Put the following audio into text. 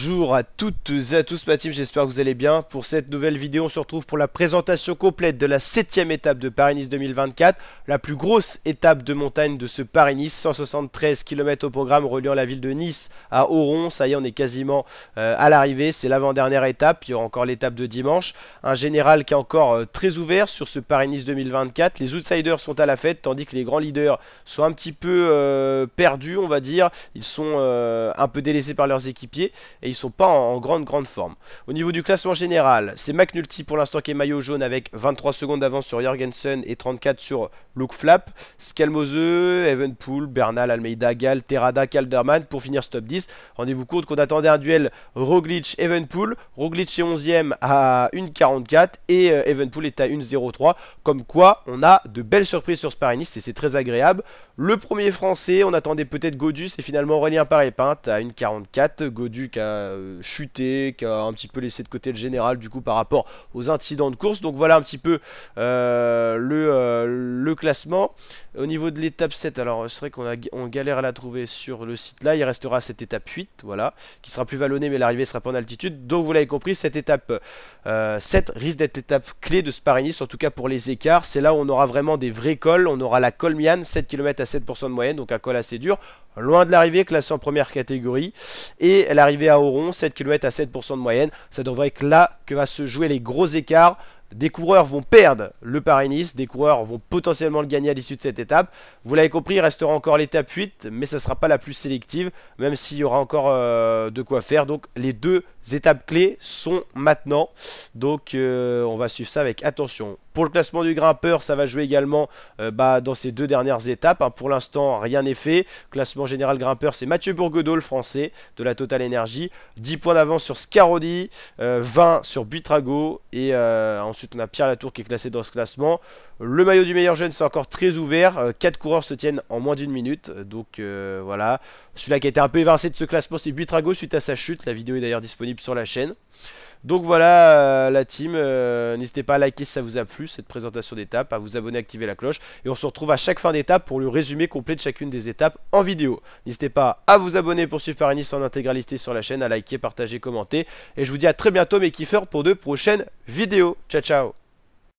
Bonjour à toutes et à tous ma team, j'espère que vous allez bien. Pour cette nouvelle vidéo, on se retrouve pour la présentation complète de la 7ème étape de Paris-Nice 2024, la plus grosse étape de montagne de ce Paris-Nice, 173 km au programme reliant la ville de Nice à Oron. Ça y est, on est quasiment à l'arrivée, c'est l'avant-dernière étape, il y aura encore l'étape de dimanche. Un général qui est encore très ouvert sur ce Paris-Nice 2024, les outsiders sont à la fête, tandis que les grands leaders sont un petit peu perdus, on va dire. Ils sont un peu délaissés par leurs équipiers et ils sont pas en grande forme. Au niveau du classement général, c'est McNulty pour l'instant qui est maillot jaune avec 23 secondes d'avance sur Jorgensen et 34 sur Luke Flap, Scalmose, Evenpool, Bernal, Almeida, Gall, Terrada, Calderman pour finir ce top 10. Rendez-vous compte qu'on attendait un duel Roglic-Evenpool. Roglic est 11ème à 1,44 et Evenpool est à 1,03. Comme quoi, on a de belles surprises sur ce Paris-Nice et c'est très agréable. Le premier français, on attendait peut-être Godu, c'est finalement Aurélien Paré-Pinte à 1,44. Godu qui a chuté, qui a un petit peu laissé de côté le général du coup par rapport aux incidents de course. Donc voilà un petit peu le classement. Au niveau de l'étape 7, alors c'est vrai qu'on galère à la trouver sur le site là, il restera cette étape 8, voilà, qui sera plus vallonnée mais l'arrivée sera pas en altitude. Donc vous l'avez compris, cette étape 7 risque d'être l'étape clé de ce Paris-Nice, en tout cas pour les écarts. C'est là où on aura vraiment des vrais cols, on aura la Col Mian, 7 km à 7% de moyenne, donc un col assez dur. Loin de l'arrivée, classé en première catégorie. Et l'arrivée à Oron, 7 km à 7% de moyenne. Ça devrait être là que va se jouer les gros écarts. Des coureurs vont perdre le Paris-Nice, des coureurs vont potentiellement le gagner à l'issue de cette étape. Vous l'avez compris, il restera encore l'étape 8, mais ça ne sera pas la plus sélective, même s'il y aura encore de quoi faire. Donc les deux étapes clés sont maintenant. Donc on va suivre ça avec attention. Pour le classement du grimpeur, ça va jouer également dans ces deux dernières étapes. Pour l'instant, rien n'est fait. Classement général grimpeur, c'est Mathieu Bourguedeau, le français, de la Total Energy. 10 points d'avance sur Scaroni, 20 sur Buitrago. Et ensuite, on a Pierre Latour qui est classé dans ce classement. Le maillot du meilleur jeune, c'est encore très ouvert. 4 coureurs se tiennent en moins d'une minute. Donc voilà. Celui-là qui a été un peu évincé de ce classement, c'est Buitrago suite à sa chute. La vidéo est d'ailleurs disponible sur la chaîne. Donc voilà la team, n'hésitez pas à liker si ça vous a plu cette présentation d'étape, à vous abonner, activer la cloche et on se retrouve à chaque fin d'étape pour le résumé complet de chacune des étapes en vidéo. N'hésitez pas à vous abonner pour suivre Paris-Nice en intégralité sur la chaîne, à liker, partager, commenter et je vous dis à très bientôt mes kiffeurs pour de prochaines vidéos. Ciao ciao.